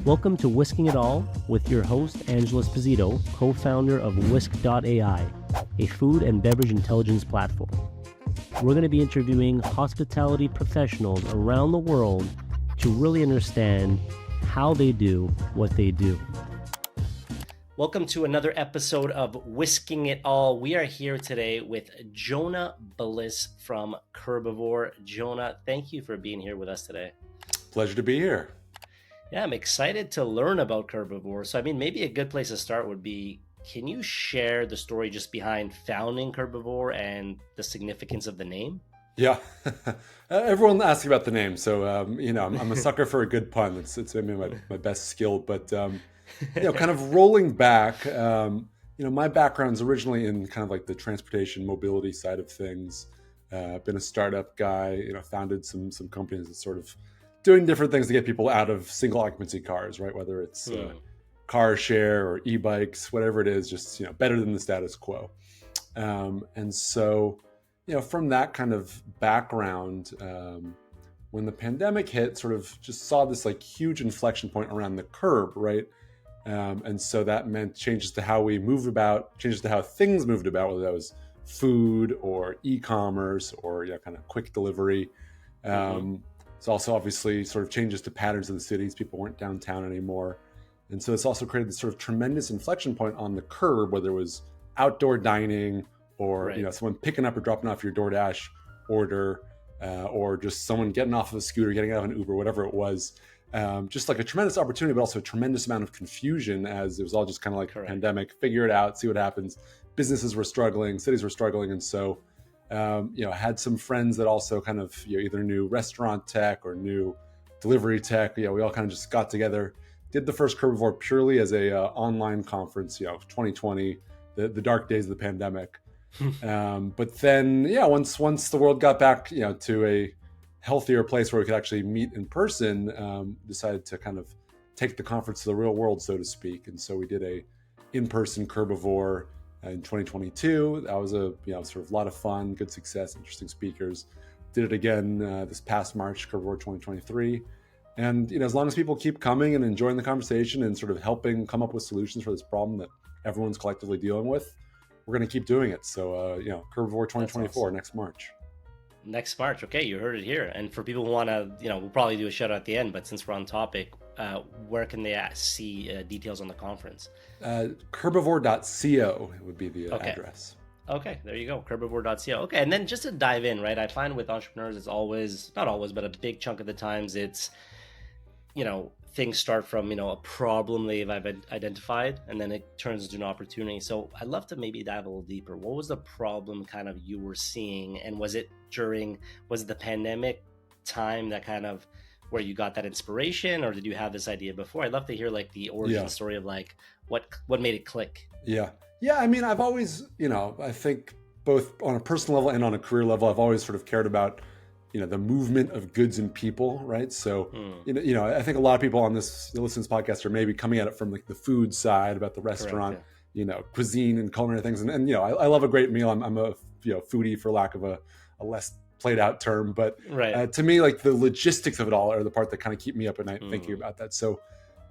Welcome to Wisking It All with your host, Angela Esposito, co-founder of Whisk.ai, a food and beverage intelligence platform. We're going to be interviewing hospitality professionals around the world to really understand how they do what they do. Welcome to another episode of Whisking It All. We are here today with Jonah Bliss from Curbivore. Jonah, thank you for being here with us today. Pleasure to be here. Yeah, I'm excited to learn about Curbivore. So, maybe a good place to start would be, can you share the story just behind founding Curbivore and the significance of the name? Yeah, everyone asks about the name. So, I'm a sucker for a good pun. It's maybe my best skill, but, kind of rolling back, my background's originally in kind of like the transportation mobility side of things. Been a startup guy, founded some companies that sort of doing different things to get people out of single occupancy cars, right? Whether it's car share or e-bikes, whatever it is, just, better than the status quo. And so, from that kind of background, when the pandemic hit, sort of just saw this like huge inflection point around the curb, right? And so that meant changes to how we move about, changes to how things moved about, whether that was food or e-commerce or kind of quick delivery. It's also obviously sort of changes to patterns of the cities. People weren't downtown anymore. And so it's also created this sort of tremendous inflection point on the curb, whether it was outdoor dining or, someone picking up or dropping off your DoorDash order, or just someone getting off of a scooter, getting out of an Uber, whatever it was. Just like a tremendous opportunity, but also a tremendous amount of confusion as it was all just kind of like a pandemic, figure it out, see what happens. Businesses were struggling, cities were struggling. And so, I had some friends that also kind of either knew restaurant tech or knew delivery tech. We all kind of just got together, did the first Curbivore purely as a online conference, 2020, the dark days of the pandemic. But then, once the world got back, to a healthier place where we could actually meet in person, decided to kind of take the conference to the real world, so to speak. And so we did a in-person Curbivore in 2022. That was a sort of a lot of fun, good success, interesting speakers. Did it again this past March, Curbivore 2023. And as long as people keep coming and enjoying the conversation and sort of helping come up with solutions for this problem that everyone's collectively dealing with, we're going to keep doing it. So, Curbivore 2024 next March. Next March. Okay, you heard it here. And for people who want to, we'll probably do a shout out at the end, but since we're on topic, where can they see details on the conference? Curbivore.co would be the address. Okay, there you go. Curbivore.co. Okay, and then just to dive in, right? I find with entrepreneurs, it's always, not always, but a big chunk of the times it's, things start from, a problem they've identified, and then it turns into an opportunity. So I'd love to maybe dive a little deeper. What was the problem kind of you were seeing? And was it the pandemic time that kind of where you got that inspiration, or did you have this idea before? I'd love to hear like the origin story of like what made it click. Yeah. I've always, I think both on a personal level and on a career level, I've always sort of cared about, the movement of goods and people, right? So, I think a lot of people on this podcast are maybe coming at it from like the food side about the restaurant, cuisine and culinary things. And I love a great meal. I'm a foodie, for lack of a less played out term, but to me, like the logistics of it all are the part that kind of keep me up at night thinking about that. So,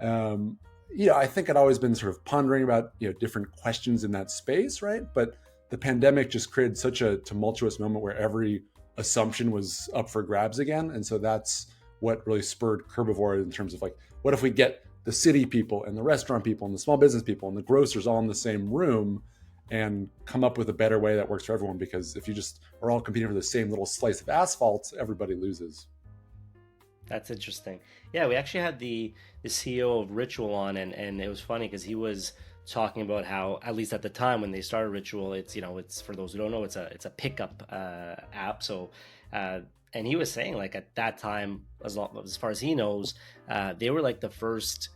I think I'd always been sort of pondering about, different questions in that space, right? But the pandemic just created such a tumultuous moment where every assumption was up for grabs again. And so that's what really spurred Curbivore in terms of like, what if we get the city people and the restaurant people and the small business people and the grocers all in the same room and come up with a better way that works for everyone? Because if you just are all competing for the same little slice of asphalt, everybody loses. That's interesting. Yeah, we actually had the CEO of Ritual on, and it was funny because he was talking about how, at least at the time when they started Ritual, it's for those who don't know, it's a pickup app. So, and he was saying like at that time, as far as he knows, they were like the first,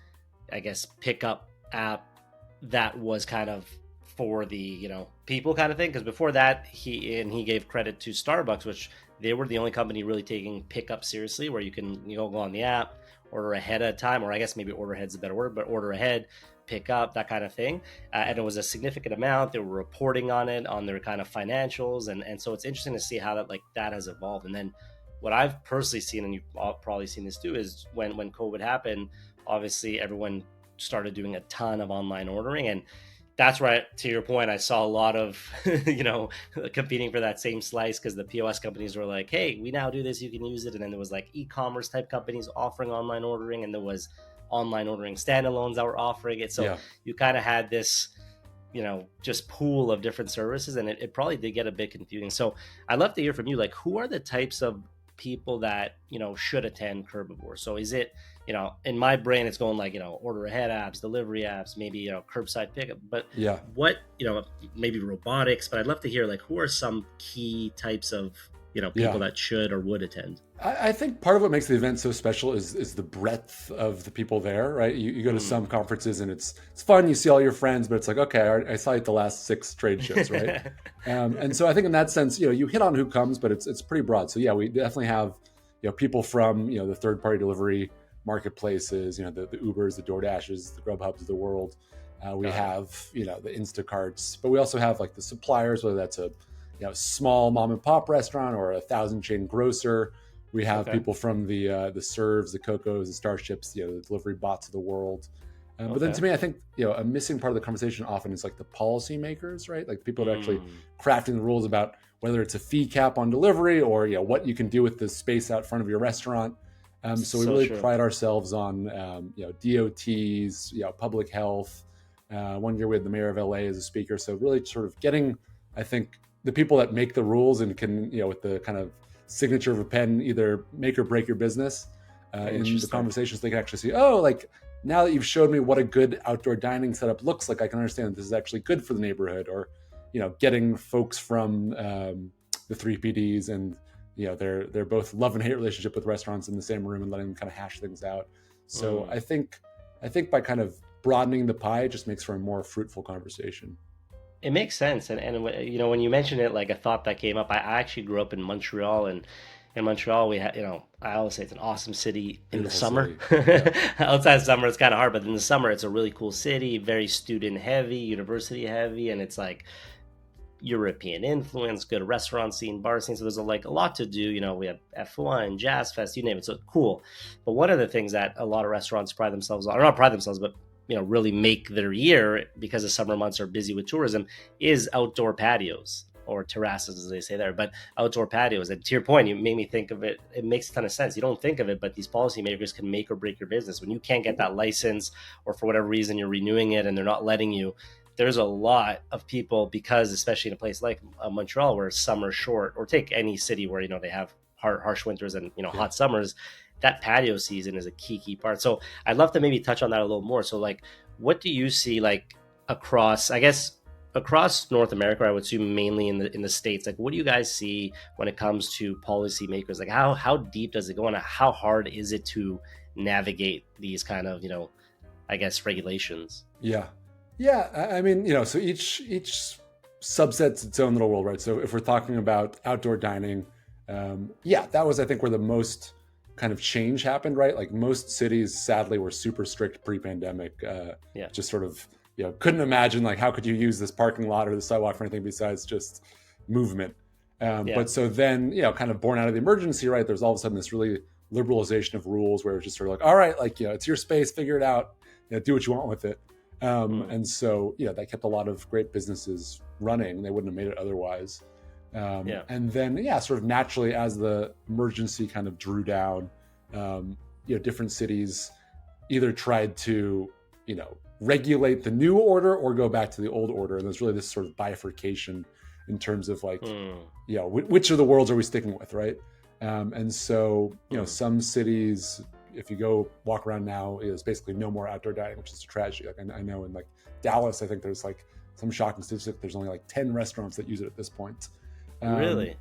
I guess, pickup app that was kind of for the people kind of thing. Because before that, he gave credit to Starbucks, which they were the only company really taking pickup seriously, where you can go on the app, order ahead of time, or I guess maybe order ahead's a better word, but order ahead, pick up, that kind of thing. And it was a significant amount. They were reporting on it, on their kind of financials. And so it's interesting to see how that has evolved. And then what I've personally seen, and you've probably seen this too, is when COVID happened, obviously everyone started doing a ton of online ordering, and that's where, to your point, I saw a lot of, competing for that same slice, because the POS companies were like, hey, we now do this, you can use it. And then there was like e-commerce type companies offering online ordering, and there was online ordering standalones that were offering it. So Yeah. you kind of had this, just pool of different services, and it probably did get a bit confusing. So I'd love to hear from you, like, who are the types of people that, should attend Curbivore? So is it, in my brain, it's going like, order ahead apps, delivery apps, maybe, curbside pickup, but Yeah. what, maybe robotics, but I'd love to hear, like, who are some key types of, people that should or would attend? I think part of what makes the event so special is the breadth of the people there, right? You go to some conferences and it's fun. You see all your friends, but it's like, okay, I saw you at the last 6 trade shows, right? And so I think in that sense, you hit on who comes, but it's pretty broad. So yeah, we definitely have, people from, the third party delivery marketplaces, the Ubers, the DoorDashes, the Grubhubs of the world. We have, the Instacarts, but we also have like the suppliers, whether that's a small mom and pop restaurant or a 1,000 chain grocer. We have people from the Serves, the Cocos, the Starships, the delivery bots of the world. But then to me, I think, a missing part of the conversation often is like the policymakers, right? Like the people that are actually crafting the rules about whether it's a fee cap on delivery or, what you can do with the space out front of your restaurant. So we really pride ourselves on, DOTs, public health. One year we had the mayor of LA as a speaker. So really sort of getting, I think, the people that make the rules and can, with the kind of signature of a pen, either make or break your business in the conversations. They can actually see, oh, like now that you've showed me what a good outdoor dining setup looks like, I can understand that this is actually good for the neighborhood. Or, getting folks from the 3PDs and, they're both love and hate relationship with restaurants in the same room and letting them kind of hash things out. So I think by kind of broadening the pie, it just makes for a more fruitful conversation. It makes sense. And when you mentioned it, like, a thought that came up, I actually grew up in Montreal, and in Montreal we had, I always say it's an awesome city in the summer. Outside of summer, it's kind of hard, but in the summer, it's a really cool city, very student heavy, university heavy, and it's like European influence, good restaurant scene, bar scene. So there's a lot to do. We have F1, Jazz Fest, you name it. So cool. But one of the things that a lot of restaurants pride themselves on, or not pride themselves, but really make their year, because the summer months are busy with tourism, is outdoor patios, or terraces as they say there, but outdoor patios. And to your point, you made me think of it. It makes a ton of sense. You don't think of it, but these policymakers can make or break your business. When you can't get that license, or for whatever reason you're renewing it and they're not letting you, there's a lot of people, because especially in a place like Montreal, where summer's short, or take any city where, they have harsh winters and, hot summers, that patio season is a key part. So I'd love to maybe touch on that a little more. So like, what do you see like across North America, I would assume mainly in the States, like what do you guys see when it comes to policymakers? Like how deep does it go, and how hard is it to navigate these kind of, regulations? Yeah. I mean, so each subset's its own little world, right? So if we're talking about outdoor dining, that was, I think, where the most kind of change happened, right? Like most cities, sadly, were super strict pre-pandemic. Just sort of, couldn't imagine, like, how could you use this parking lot or the sidewalk for anything besides just movement? But so then, kind of born out of the emergency, right? There's all of a sudden this really liberalization of rules where it's just sort of like, all right, like, it's your space, figure it out, do what you want with it. And so, that kept a lot of great businesses running. They wouldn't have made it otherwise. And then, sort of naturally, as the emergency kind of drew down, different cities either tried to, regulate the new order or go back to the old order. And there's really this sort of bifurcation in terms of like, which of the worlds are we sticking with, right? And so, some cities, if you go walk around now, there's basically no more outdoor dining, which is a tragedy. Like I know in like Dallas, I think there's like some shocking statistic. There's only like 10 restaurants that use it at this point. Really?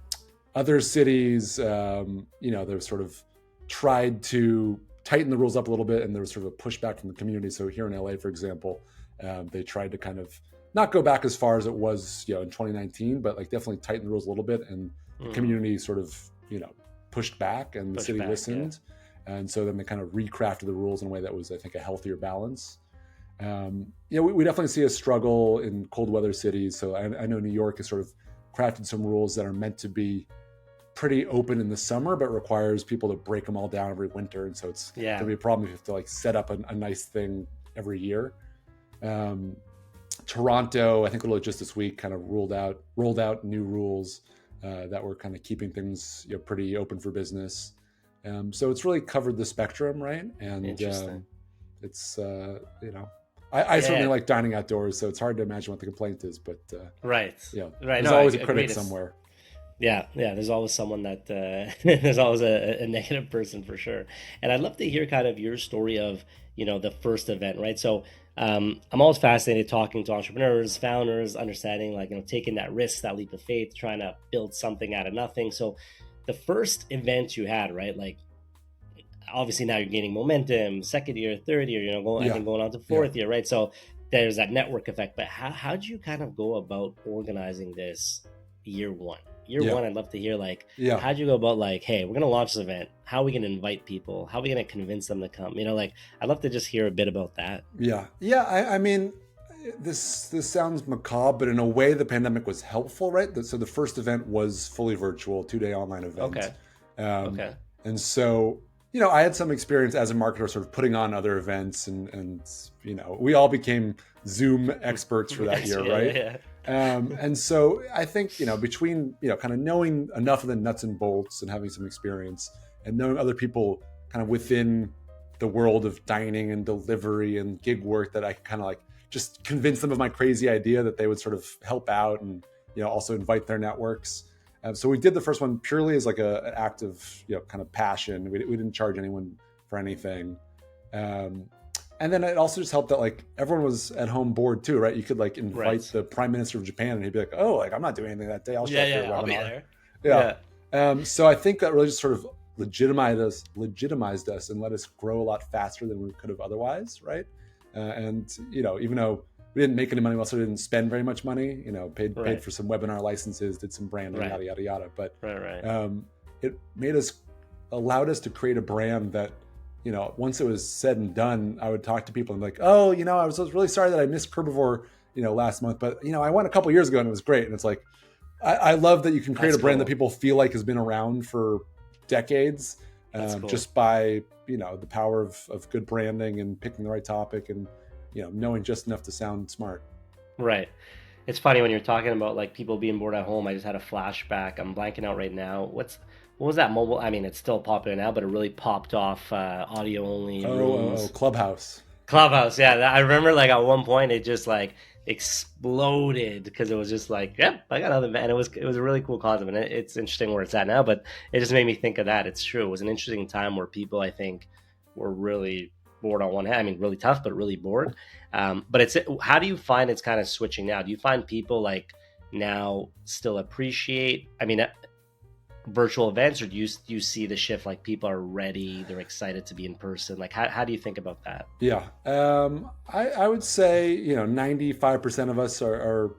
Other cities, they've sort of tried to tighten the rules up a little bit, and there was sort of a pushback from the community. So here in LA, for example, they tried to kind of not go back as far as it was, in 2019, but like definitely tighten the rules a little bit. And the community sort of, pushed back, and the city listened. Yeah. And so then they kind of recrafted the rules in a way that was, I think, a healthier balance. We definitely see a struggle in cold weather cities. So I know New York has sort of crafted some rules that are meant to be pretty open in the summer, but requires people to break them all down every winter. And so it's Yeah. gonna be a problem if you have to like set up a nice thing every year. Toronto, I think literally just this week, kind of rolled out new rules that were kind of keeping things pretty open for business. So it's really covered the spectrum, right? And it's I certainly like dining outdoors, so it's hard to imagine what the complaint is, but right. There's always a critic somewhere. Yeah, there's always someone that there's always a negative person for sure. And I'd love to hear kind of your story of the first event, right? So I'm always fascinated talking to entrepreneurs, founders, understanding like taking that risk, that leap of faith, trying to build something out of nothing. So the first event you had, right? Like obviously now you're gaining momentum, second year, third year, I think going on to fourth year, right? So there's that network effect. But how do you kind of go about organizing this year one? Year one, I'd love to hear how'd you go about hey, we're gonna launch this event. How are we gonna invite people? How are we gonna convince them to come? I'd love to just hear a bit about that. I mean, this sounds macabre, but in a way, the pandemic was helpful, right? So the first event was fully virtual, 2-day online event. Okay. And so I had some experience as a marketer, sort of putting on other events, and we all became Zoom experts for that year, right? Yeah. And so I think, between, kind of knowing enough of the nuts and bolts and having some experience and knowing other people kind of within the world of dining and delivery and gig work, that I could kind of just convince them of my crazy idea that they would sort of help out and, also invite their networks. So we did the first one purely as an act of, kind of passion. We didn't charge anyone for anything. And then it also just helped that everyone was at home bored too, right? You could invite the Prime Minister of Japan and he'd be like, oh, I'm not doing anything that day. I'll show up for a webinar. Yeah. So I think that really just sort of legitimized us and let us grow a lot faster than we could have otherwise, right? And even though we didn't make any money, we also didn't spend very much money. Paid for some webinar licenses, did some branding, yada yada yada. But it allowed us to create a brand that, once it was said and done, I would talk to people and be like, oh, I was really sorry that I missed Curbivore, last month, but I went a couple years ago and it was great. And it's I love that you can create a brand that people feel like has been around for decades, just by the power of good branding and picking the right topic and knowing just enough to sound smart. Right. It's funny when you're talking about people being bored at home. I just had a flashback. I'm blanking out right now. What was that mobile? I mean, it's still popular now, but it really popped off audio only rooms. Clubhouse. Yeah, I remember at one point it just exploded because it was just yep, I got another event. And it was a really cool concept, and it's interesting where it's at now. But it just made me think of that. It's true. It was an interesting time where people, I think, were really bored on one hand. I mean, really tough, but really bored. But how do you find it's kind of switching now? Do you find people now still appreciate? I mean, virtual events, or do you see the shift people are ready, they're excited to be in person? How do you think about that? I would say 95% of us are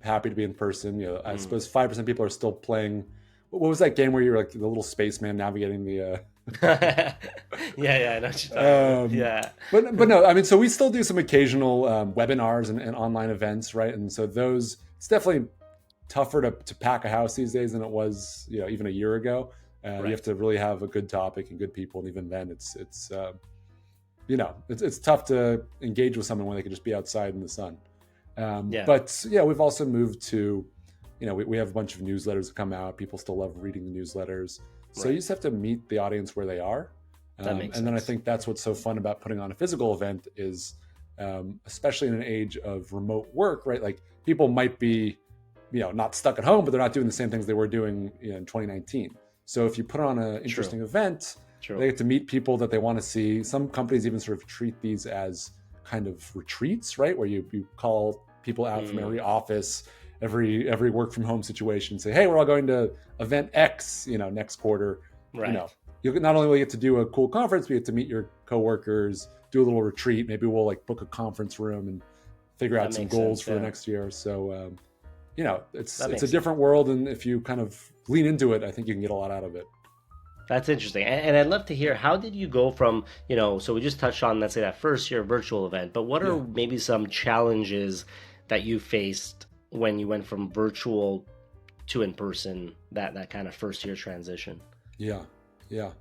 happy to be in person. I suppose 5% people are still playing. What was that game where you were the little spaceman navigating the yeah, I know what you're talking about. But no, I mean, so we still do some occasional webinars and online events, right? And so those, it's definitely tougher to pack a house these days than it was, even a year ago. You have to really have a good topic and good people, and even then, it's tough to engage with someone when they can just be outside in the sun. But we've also moved to, we have a bunch of newsletters that come out. People still love reading the newsletters, so you just have to meet the audience where they are. And then I think that's what's so fun about putting on a physical event is, especially in an age of remote work, right? People might be not stuck at home, but they're not doing the same things they were doing in 2019. So if you put on an interesting event, they get to meet people that they want to see. Some companies even sort of treat these as kind of retreats, right? Where you call people out from every office, every work from home situation, and say, hey, we're all going to event X, next quarter. Right. You not only will you get to do a cool conference, but you get to meet your coworkers, do a little retreat. Maybe we'll book a conference room and figure out some goals for the next year. So, it's a different world, and if you kind of lean into it, I think you can get a lot out of it. That's interesting. And I'd love to hear, how did you go from, so we just touched on, let's say, that first year virtual event, but what are maybe some challenges that you faced when you went from virtual to in person, that kind of first year transition. Yeah. Yeah.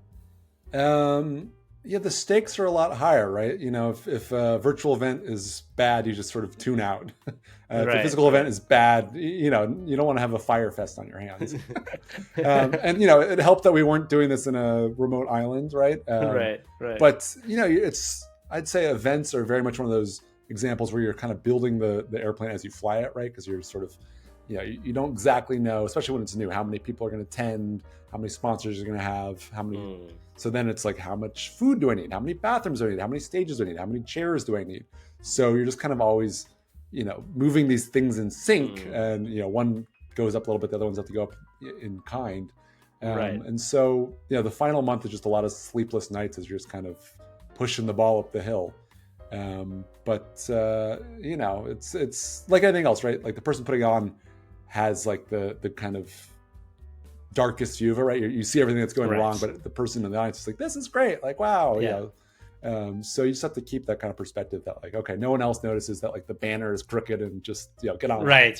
Yeah, the stakes are a lot higher, right? If a virtual event is bad, you just sort of tune out. If a Right, physical event right. is bad, you don't want to have a fire fest on your hands. And it helped that we weren't doing this in a remote island, right? Right, right. But I'd say events are very much one of those examples where you're kind of building the airplane as you fly it, right? Because you're sort of, you don't exactly know, especially when it's new, how many people are going to attend, how many sponsors you're going to have, how many. So then it's like, how much food do I need? How many bathrooms do I need? How many stages do I need? How many chairs do I need? So you're just kind of always, moving these things in sync, and one goes up a little bit, the other ones have to go up in kind. Right. And so, the final month is just a lot of sleepless nights as you're just kind of pushing the ball up the hill. But it's like anything else, right? Like the person putting on has like the kind of darkest view of it, right? You see everything that's going wrong, but the person in the audience is like, this is great. Like, wow. Yeah. So you just have to keep that kind of perspective that like, okay, no one else notices that like the banner is crooked and just, get on. Right.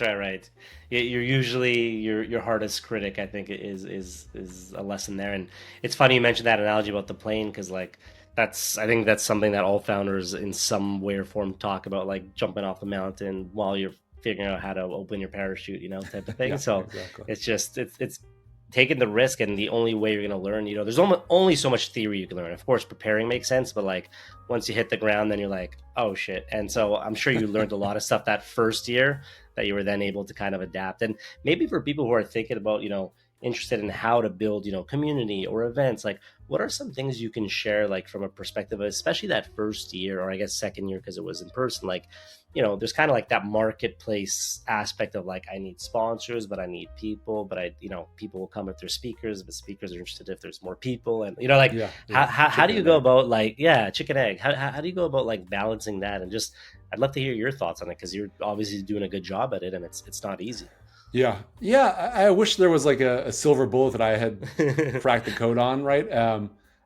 You're usually your hardest critic, I think, is a lesson there. And it's funny you mentioned that analogy about the plane, because like I think that's something that all founders in some way or form talk about, like jumping off the mountain while you're figuring out how to open your parachute, type of thing. Yeah, so exactly. it's just it's taking the risk, and the only way you're going to learn, there's only so much theory you can learn. Of course, preparing makes sense, but like once you hit the ground, then you're like, oh shit. And so I'm sure you learned a lot of stuff that first year that you were then able to kind of adapt. And maybe for people who are thinking about, interested in how to build, community or events, like what are some things you can share, like from a perspective of especially that first year, or I guess second year, because it was in person, like, there's kind of like that marketplace aspect of like, I need sponsors, but I need people, but people will come if they're speakers, but speakers are interested if there's more people. And, how do you go about like, chicken egg, how do you go about like balancing that? And just, I'd love to hear your thoughts on it, because you're obviously doing a good job at it, and it's not easy. Yeah. I wish there was like a silver bullet that I had cracked the code on, right?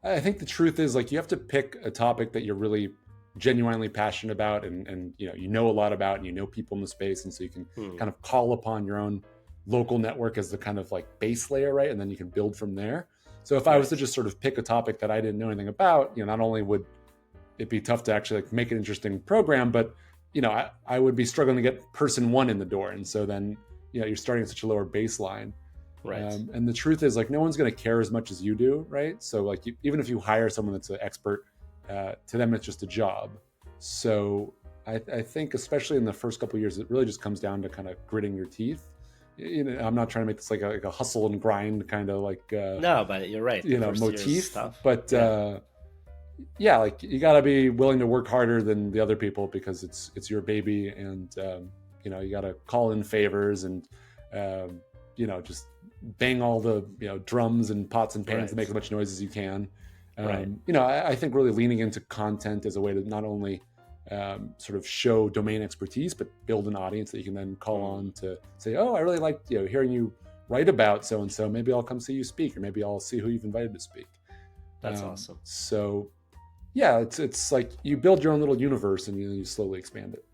I think the truth is like you have to pick a topic that you're really genuinely passionate about, and a lot about, and people in the space, and so you can kind of call upon your own local network as the kind of like base layer, right? And then you can build from there. So if I was to just sort of pick a topic that I didn't know anything about, not only would it be tough to actually like make an interesting program, but I would be struggling to get person one in the door, and so then you're starting at such a lower baseline. Right. And the truth is like no one's going to care as much as you do, right? So like even if you hire someone that's an expert, to them it's just a job. So I think especially in the first couple of years, it really just comes down to kind of gritting your teeth. I'm not trying to make this like a hustle and grind kind of like no, but you're right, motif, but like you got to be willing to work harder than the other people, because it's your baby, and you got to call in favors, and just bang all the drums and pots and pans to make as much noise as you can. I think really leaning into content as a way to not only sort of show domain expertise, but build an audience that you can then call on to say, oh, I really like hearing you write about so and so. Maybe I'll come see you speak, or maybe I'll see who you've invited to speak. That's awesome. So yeah, it's like you build your own little universe, and you slowly expand it.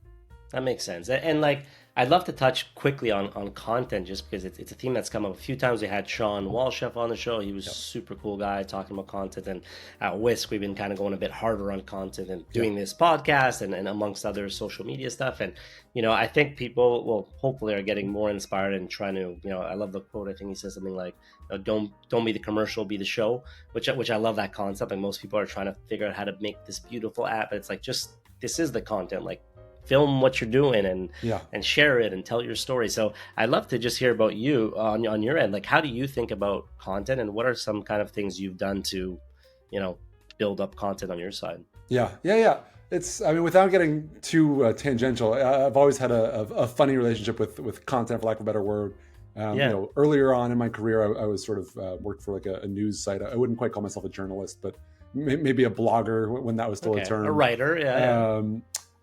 That makes sense. And like, I'd love to touch quickly on content, just because it's a theme that's come up a few times. We had Sean Walchef on the show. He was a super cool guy talking about content. And at Whisk, we've been kind of going a bit harder on content and doing this podcast and amongst other social media stuff. And, I think people will hopefully are getting more inspired and trying to, I love the quote. I think he says something like, don't be the commercial, be the show, which I love that concept. Like most people are trying to figure out how to make this beautiful app, but it's like, this is the content, like, film what you're doing and share it and tell your story. So I'd love to just hear about you on your end. Like, how do you think about content, and what are some kind of things you've done to, build up content on your side? Yeah. It's, without getting too tangential, I've always had a funny relationship with content, for lack of a better word. Earlier on in my career, I was sort of worked for like a news site. I wouldn't quite call myself a journalist, but maybe a blogger when that was still a term. A writer,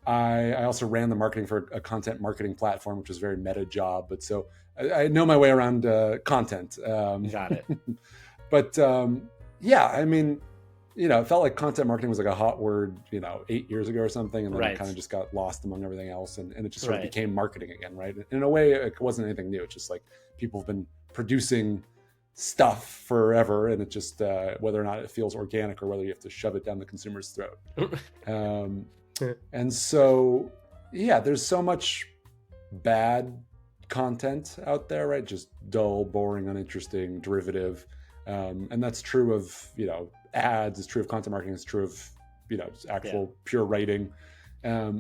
I also ran the marketing for a content marketing platform, which was a very meta job. But so I know my way around content. Got it. But it felt like content marketing was like a hot word, 8 years ago or something. And then it Right. kind of just got lost among everything else. And it just sort of Right. became marketing again, right? In a way, it wasn't anything new. It's just like people have been producing stuff forever. And it just, whether or not it feels organic or whether you have to shove it down the consumer's throat. Um, and so, yeah, there's so much bad content out there, right? Just dull, boring, uninteresting, derivative. And that's true of, ads, it's true of content marketing, it's true of, just actual pure writing.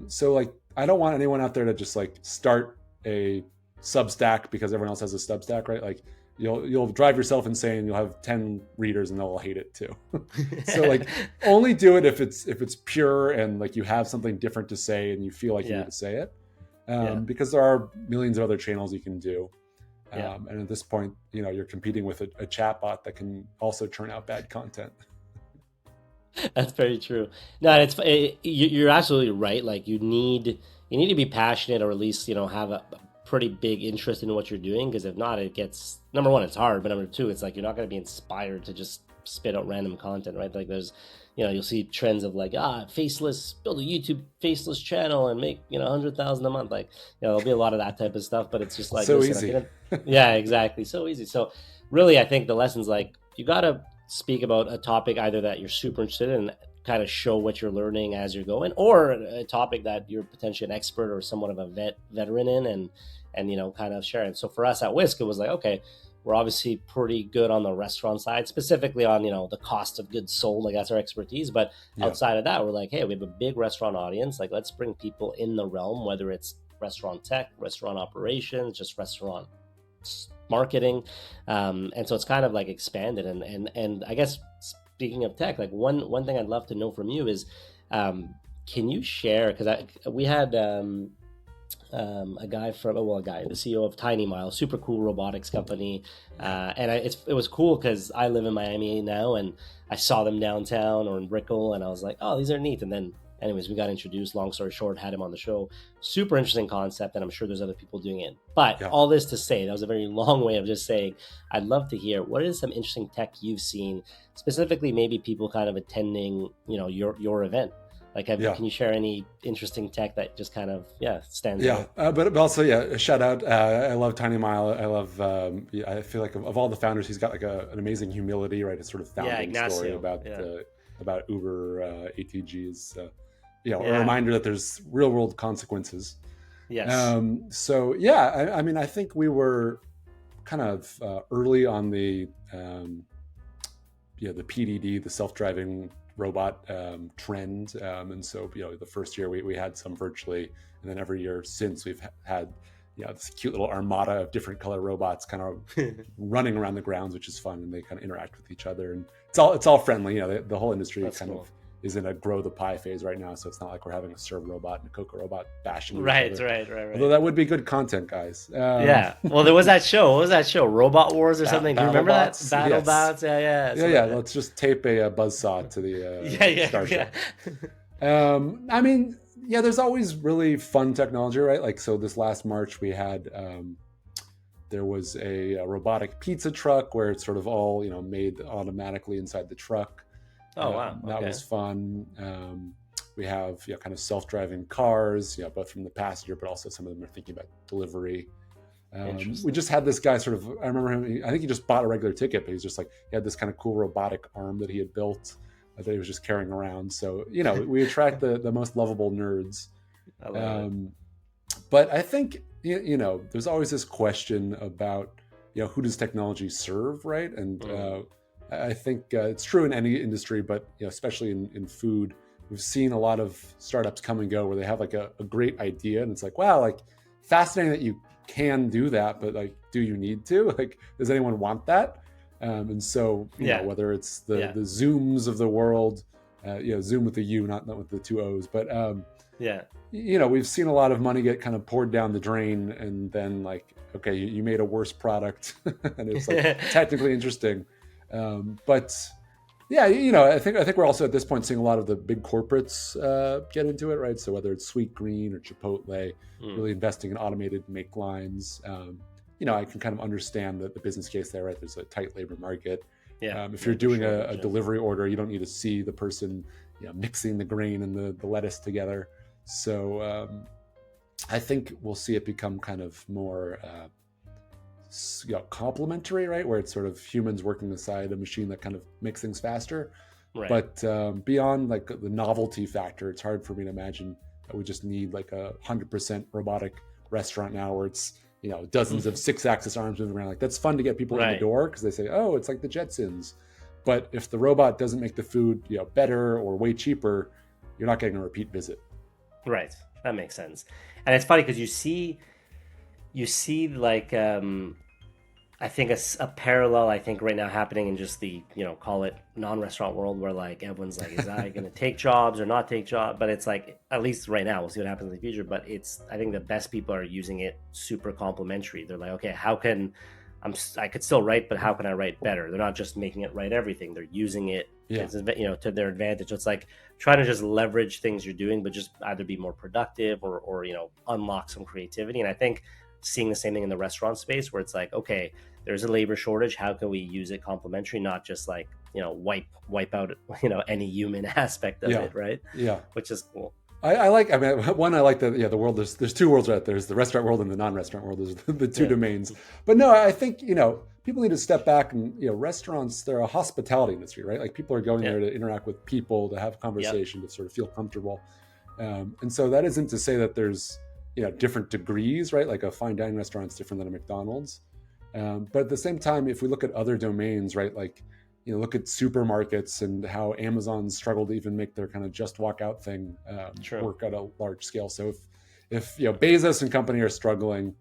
So like, I don't want anyone out there to just like start a Substack because everyone else has a Substack, right? Like you'll drive yourself insane. You'll have 10 readers and they'll all hate it too. So like only do it if it's pure and like you have something different to say and you feel like you need to say it. Because there are millions of other channels you can do. And at this point, you're competing with a chatbot that can also churn out bad content. That's very true. No, you're absolutely right. Like you need to be passionate, or at least have a pretty big interest in what you're doing. Because if not, it gets, number one, it's hard, but number two, it's like you're not going to be inspired to just spit out random content, right? Like there's, you'll see trends of like faceless, build a YouTube faceless channel and make 100,000 a month. Like there'll be a lot of that type of stuff, but it's just like so listen, easy. yeah, exactly, so easy. So really, I think the lesson's like you gotta speak about a topic either that you're super interested in, and kind of show what you're learning as you're going, or a topic that you're potentially an expert or somewhat of a veteran in, and kind of share it. So for us at Whisk, it was like, okay, we're obviously pretty good on the restaurant side, specifically on the cost of goods sold, like that's our expertise. But outside of that, we're like, hey, we have a big restaurant audience, like let's bring people in the realm, whether it's restaurant tech, restaurant operations, just restaurant marketing, and so it's kind of like expanded. And I guess speaking of tech, like one thing I'd love to know from you is, can you share, because we had a guy the CEO of Tiny Mile, super cool robotics company, and it was cool because I live in Miami now, and I saw them downtown or in Brickell, and I was like, oh, these are neat. And then, anyways, we got introduced. Long story short, had him on the show. Super interesting concept, and I'm sure there's other people doing it. But all this to say, that was a very long way of just saying, I'd love to hear what is some interesting tech you've seen, specifically maybe people kind of attending, your event. Like, can you share any interesting tech that just kind of stands out? But also a shout out. I love Tiny Mile. I love. I feel like of all the founders, he's got like an amazing humility, right? His sort of founding story about Uber ATGs. A reminder that there's real world consequences. Yes. So I mean, I think we were kind of early on the the PDD, the self-driving robot trend, and so the first year we had some virtually, and then every year since we've had this cute little armada of different color robots kind of running around the grounds, which is fun, and they kind of interact with each other, and it's all friendly. The whole industry That's kind cool. of is in a grow the pie phase right now, so it's not like we're having a serve robot and a Coca robot bashing each other. Right. Although that would be good content, guys. Well, there was that show. What was that show? Robot Wars or something? Do you remember that? Battle Bots? Yeah. Let's just tape a buzzsaw to the starship. I mean, there's always really fun technology, right? Like, so this last March we had there was a robotic pizza truck where it's sort of all made automatically inside the truck. Oh wow, that was fun. We have kind of self-driving cars, both from the passenger, but also some of them are thinking about delivery. We just had this guy sort of, I remember him, I think he just bought a regular ticket, but he's just like, he had this kind of cool robotic arm that he had built that he was just carrying around. So, we attract the most lovable nerds. I love it. But I think, there's always this question about, who does technology serve, right? And I think it's true in any industry, but especially in food, we've seen a lot of startups come and go where they have like a great idea, and it's like, wow, like fascinating that you can do that, but like, do you need to? Like, does anyone want that? And so, whether it's the Zooms of the world, Zoom with the U, not with the two O's, but we've seen a lot of money get kind of poured down the drain, and then like, okay, you made a worse product, and it's like technically interesting. But I think we're also at this point seeing a lot of the big corporates get into it, right? So whether it's Sweet Green or Chipotle, really investing in automated make lines, I can kind of understand the business case there, right? There's a tight labor market. Yeah, If yeah, you're for doing sure. a delivery order, you don't need to see the person, mixing the grain and the lettuce together. So I think we'll see it become kind of more complementary, right? Where it's sort of humans working beside a machine that kind of makes things faster. Right. But beyond like the novelty factor, it's hard for me to imagine that we just need like 100% robotic restaurant now, where it's dozens of 6-axis arms moving around. Like that's fun to get people in the Right. door because they say, oh, it's like the Jetsons. But if the robot doesn't make the food better or way cheaper, you're not getting a repeat visit. Right. That makes sense. And it's funny because you see like I think a parallel I think right now happening in just the call it non-restaurant world where like everyone's like is AI going to take jobs or not take jobs, but it's like at least right now we'll see what happens in the future, but it's I think the best people are using it super complementary. They're like, okay, how can I could still write, but how can I write better? They're not just making it write everything, they're using it Yeah. to their advantage. So it's like trying to just leverage things you're doing but just either be more productive or unlock some creativity. And I think seeing the same thing in the restaurant space where it's like, okay, there's a labor shortage, how can we use it complementary, not just like wipe out any human aspect of Yeah. it, right? Yeah. Which is cool. I like. I mean, one, I like that. Yeah, the world. There's two worlds, right? There's the restaurant world and the non-restaurant world. There's the two Yeah. domains. But no, I think people need to step back and restaurants. They're a hospitality industry, right? Like people are going Yeah. there to interact with people, to have Yep. conversation, to sort of feel comfortable. And so that isn't to say that there's different degrees, right? Like a fine dining restaurant is different than a McDonald's. But at the same time, if we look at other domains, right, like look at supermarkets and how Amazon struggled to even make their kind of just walk out thing True. work at a large scale. So if Bezos and company are struggling,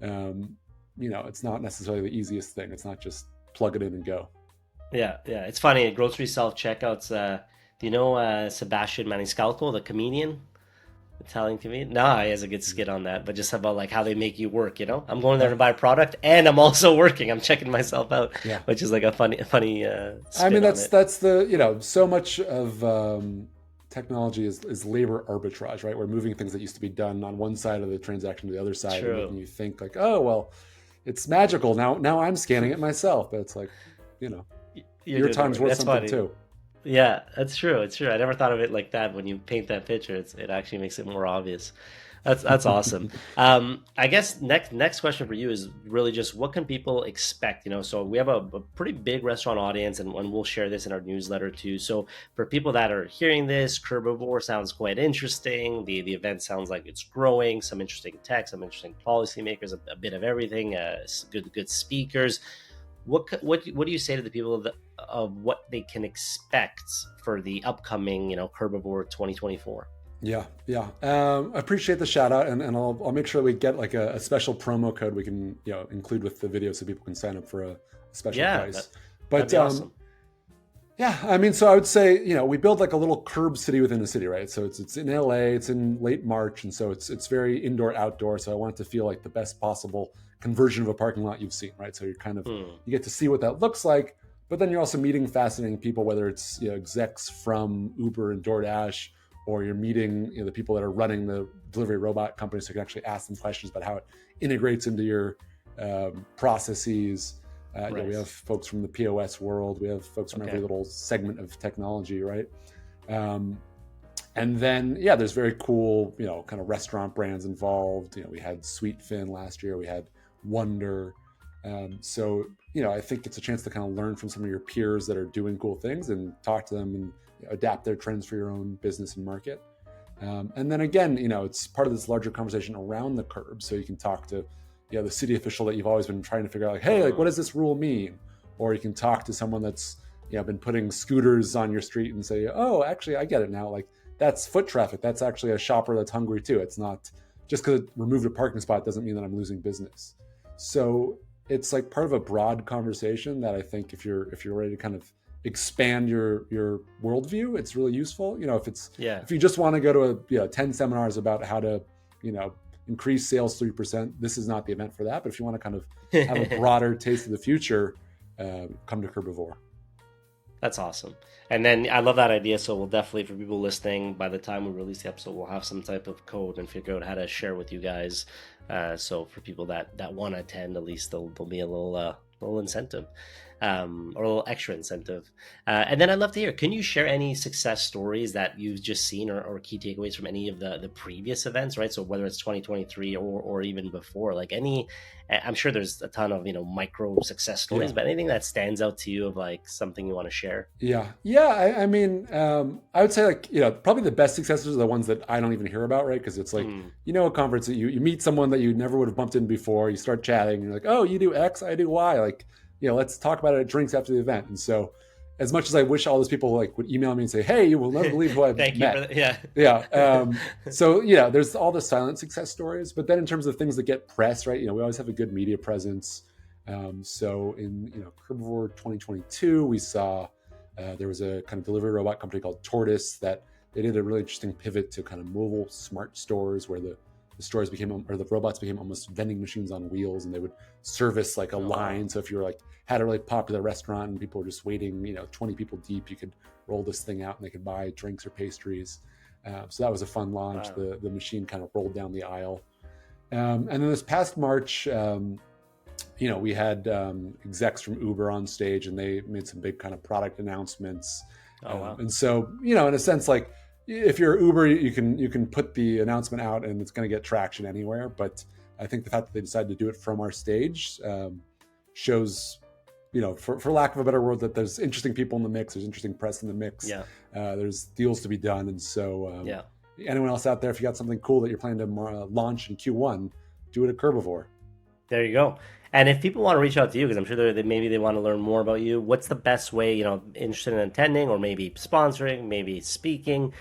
it's not necessarily the easiest thing. It's not just plug it in and go. Yeah, yeah. It's funny at grocery self checkouts. Do you know Sebastian Maniscalco, the comedian? Italian comedian. No, he has a good skit on that, but just about like how they make you work. I'm going there to buy a product, and I'm also working. I'm checking myself out, Yeah. which is like a funny spin I mean, on it. that's the so much of technology is labor arbitrage, right? We're moving things that used to be done on one side of the transaction to the other side, and making True. you think like, oh well, it's magical now I'm scanning it myself. But it's like, You're your doing the time's work. worth That's something funny. too. Yeah, that's true. It's true. I never thought of it like that. When you paint that picture, it actually makes it more obvious. That's awesome. I guess next question for you is really just what can people expect? So we have a pretty big restaurant audience, and we'll share this in our newsletter too. So for people that are hearing this, Curbivore sounds quite interesting. The event sounds like it's growing. Some interesting tech, some interesting policymakers, a bit of everything. Good speakers. What do you say to the people of what they can expect for the upcoming Curbivore 2024? Yeah, yeah. I appreciate the shout out, and I'll make sure we get like a special promo code we can include with the video so people can sign up for a special Yeah, price. that'd But be awesome. yeah, I mean, so I would say we build like a little curb city within the city, right? So it's in LA, it's in late March, and so it's very indoor outdoor. So I want it to feel like the best possible conversion of a parking lot you've seen, right? So you're kind of you get to see what that looks like, but then you're also meeting fascinating people, whether it's execs from Uber and DoorDash, or you're meeting the people that are running the delivery robot companies, so you can actually ask them questions about how it integrates into your processes. Right. We have folks from the POS world. We have folks from every Okay. little segment of technology, right? And then, yeah, there's very cool, kind of restaurant brands involved. We had Sweet Fin last year. We had Wonder. So, I think it's a chance to kind of learn from some of your peers that are doing cool things and talk to them and adapt their trends for your own business and market. And then again, it's part of this larger conversation around the curb. So you can talk to the city official that you've always been trying to figure out, like, hey, like, what does this rule mean? Or you can talk to someone that's been putting scooters on your street and say, oh, actually, I get it now. Like, that's foot traffic. That's actually a shopper that's hungry too. It's not just because it removed a parking spot doesn't mean that I'm losing business. So it's like part of a broad conversation that I think if you're ready to kind of expand your worldview, it's really useful. If you just want to go to 10 seminars about how to increase sales 3%, this is not the event for that. But if you want to kind of have a broader taste of the future, come to Curbivore. That's awesome. And then I love that idea. So we'll definitely, for people listening, by the time we release the episode, we'll have some type of code and figure out how to share with you guys. So for people that want to attend, at least there'll be a little incentive. or a little extra incentive. And then I'd love to hear, can you share any success stories that you've just seen, or key takeaways from any of the previous events, right? So whether it's 2023 or even before, like I'm sure there's a ton of, micro success Yeah. stories, but anything that stands out to you of like something you want to share? Yeah, I mean, I would say like probably the best successes are the ones that I don't even hear about, right? Because it's like Mm, a conference that you meet someone that you never would have bumped in before. You start chatting, and you're like, oh, you do X, I do Y. Like, let's talk about it at drinks after the event. And so, as much as I wish all those people like would email me and say, hey, you will never believe who I've thank you for met. that. Yeah. Yeah. So there's all the silent success stories, but then in terms of things that get press, right? We always have a good media presence. So in Curbivore 2022, we saw. There was a kind of delivery robot company called Tortoise that they did a really interesting pivot to kind of mobile smart stores where the stores became, or the robots became almost vending machines on wheels, and they would service like a Oh, wow. line. So if you were like had a really popular restaurant and people were just waiting, 20 people deep, you could roll this thing out and they could buy drinks or pastries. So that was a fun launch. Wow. The machine kind of rolled down the aisle. And then this past March, we had execs from Uber on stage, and they made some big kind of product announcements. Oh, wow. And so, in a sense, like if you're Uber, you can put the announcement out, and it's going to get traction anywhere. But I think the fact that they decided to do it from our stage shows, for lack of a better word, that there's interesting people in the mix. There's interesting press in the mix. Yeah. There's deals to be done, and so Yeah. anyone else out there, if you got something cool that you're planning to launch in Q1, do it at Curbivore. There you go. And if people want to reach out to you, because I'm sure maybe they want to learn more about you, what's the best way, interested in attending or maybe sponsoring, maybe speaking?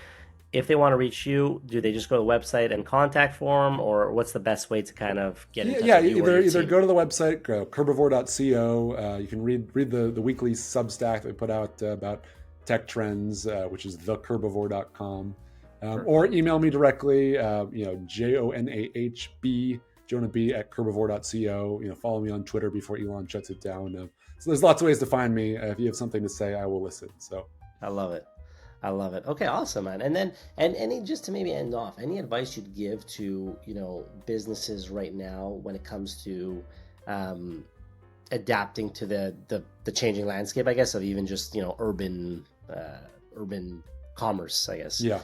If they want to reach you, do they just go to the website and contact form, or what's the best way to kind of get in touch Yeah, with you or your either team? go to the website, curbivore.co. You can read the weekly Substack that we put out about tech trends, which is thecurbivore.com. Or email me directly, JONAHB, Jonah B at curbivore.co. Follow me on Twitter before Elon shuts it down. So there's lots of ways to find me. If you have something to say, I will listen. So I love it. I love it. Okay, awesome, man. And then, and any just to maybe end off, any advice you'd give to businesses right now when it comes to adapting to the changing landscape, I guess, of even just urban commerce, I guess. Yeah.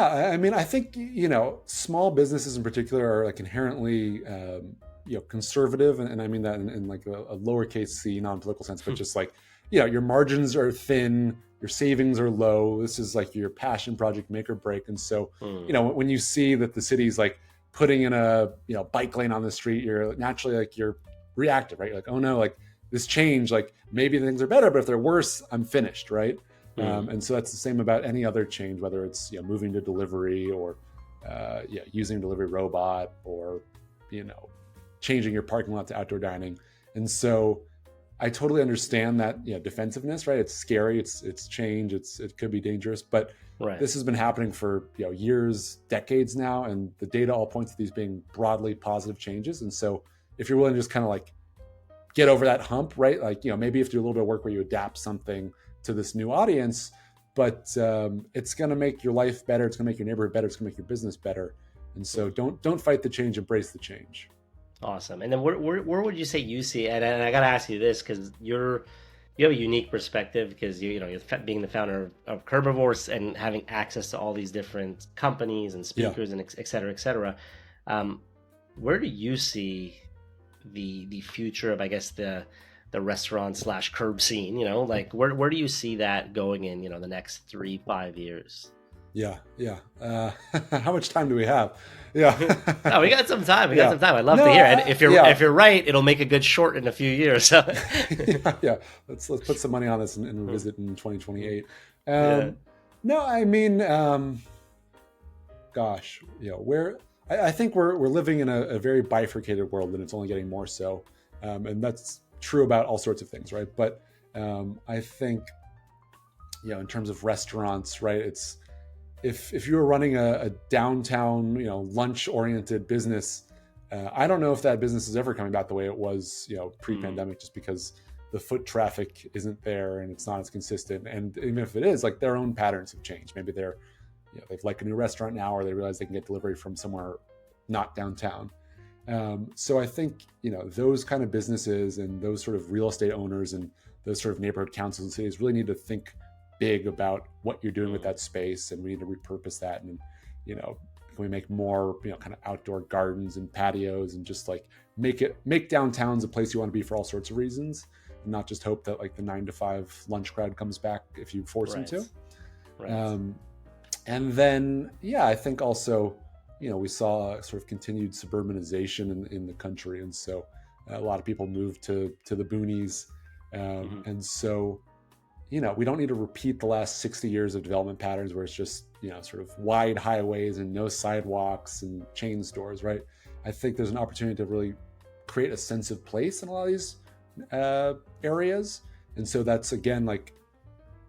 I mean, I think small businesses in particular are like inherently conservative, and I mean that in like a lowercase c, non-political sense, but just like your margins are thin, your savings are low. This is like your passion project, make or break. And so when you see that the city's like putting in a bike lane on the street, you're naturally like you're reactive, right? You're like, oh no, like this change, like maybe things are better, but if they're worse, I'm finished, right? And so that's the same about any other change, whether it's moving to delivery or using a delivery robot, or changing your parking lot to outdoor dining. And so I totally understand that defensiveness, right? It's scary, it's change, it could be dangerous, but Right. this has been happening for years, decades now, and the data all points to these being broadly positive changes. And so if you're willing to just kind of like get over that hump, right? Like maybe you have to do a little bit of work where you adapt something to this new audience, but it's going to make your life better. It's going to make your neighborhood better. It's going to make your business better. And so don't fight the change, embrace the change. Awesome. And then where would you say you see, and I got to ask you this because you have a unique perspective, because you're being the founder of Curbivore and having access to all these different companies and speakers and et cetera, et cetera. Where do you see the future of, I guess, the restaurant / curb scene? Like where do you see that going in the next 3-5 years? Yeah. How much time do we have? Yeah. No, we got some time. I'd love to hear. And if you're right, it'll make a good short in a few years. So. yeah. Let's put some money on this and revisit in 2028. Yeah. No, I mean, I think we're living in a very bifurcated world, and it's only getting more so. And that's true about all sorts of things, right? But I think, in terms of restaurants, right, it's if you were running a downtown, lunch-oriented business, I don't know if that business is ever coming back the way it was, pre-pandemic, just because the foot traffic isn't there and it's not as consistent. And even if it is, like their own patterns have changed. Maybe they've like a new restaurant now, or they realize they can get delivery from somewhere not downtown. So I think, those kind of businesses and those sort of real estate owners and those sort of neighborhood councils and cities really need to think big about what you're doing with that space, and we need to repurpose that. And, can we make more, kind of outdoor gardens and patios, and just like make downtowns a place you want to be for all sorts of reasons, and not just hope that like the 9 to 5 lunch crowd comes back if you force them to. Right. And then, I think also, we saw sort of continued suburbanization in the country. And so a lot of people moved to the boonies. And so, we don't need to repeat the last 60 years of development patterns where it's just, sort of wide highways and no sidewalks and chain stores, right? I think there's an opportunity to really create a sense of place in a lot of these areas. And so that's, again, like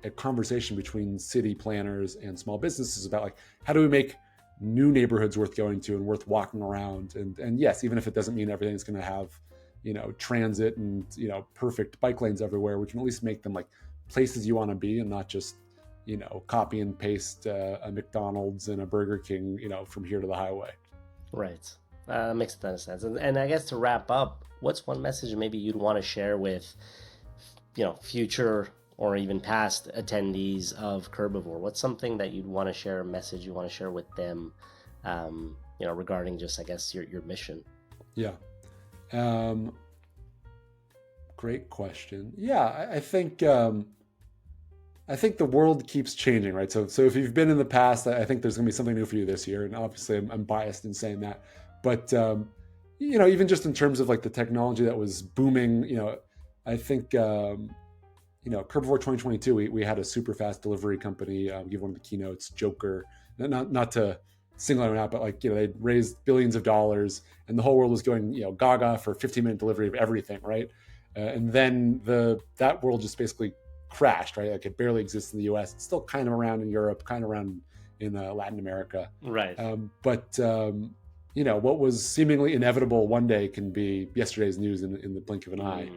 a conversation between city planners and small businesses about like, how do we make new neighborhoods worth going to and worth walking around? And yes, even if it doesn't mean everything's going to have, transit and, perfect bike lanes everywhere, we can at least make them like places you want to be, and not just, copy and paste a McDonald's and a Burger King, from here to the highway. Right. Makes a ton of sense. And I guess to wrap up, what's one message maybe you'd want to share with, future or even past attendees of Curbivore? What's something that you'd want to share, a message you want to share with them, regarding just, I guess, your mission? Yeah. Great question. Yeah, I think the world keeps changing, right? So if you've been in the past, I think there's going to be something new for you this year. And obviously I'm biased in saying that, but, even just in terms of like the technology that was booming, I think, Curbivore 2022, we had a super fast delivery company, give one of the keynotes, Joker, not to single anyone out, but like, they'd raised billions of dollars and the whole world was going, gaga for 15-minute delivery of everything, right? And then that world just basically crashed, right? Like it barely exists in the US. It's still kind of around in Europe, kind of around in Latin America. Right. But what was seemingly inevitable one day can be yesterday's news in the blink of an eye.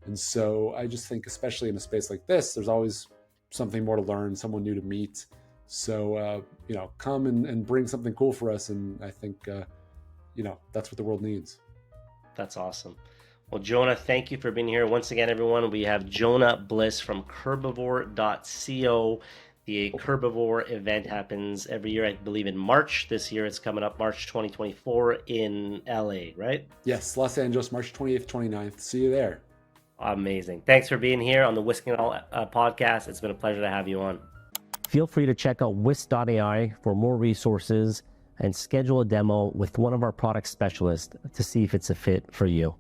And so I just think, especially in a space like this, there's always something more to learn, someone new to meet. So, come and bring something cool for us. And I think, that's what the world needs. That's awesome. Well, Jonah, thank you for being here. Once again, everyone, we have Jonah Bliss from Curbivore.co. The Curbivore event happens every year, I believe in March. This year it's coming up March 2024 in LA, right? Yes, Los Angeles, March 28th, 29th. See you there. Amazing. Thanks for being here on the Wisking It All podcast. It's been a pleasure to have you on. Feel free to check out Whisk.ai for more resources and schedule a demo with one of our product specialists to see if it's a fit for you.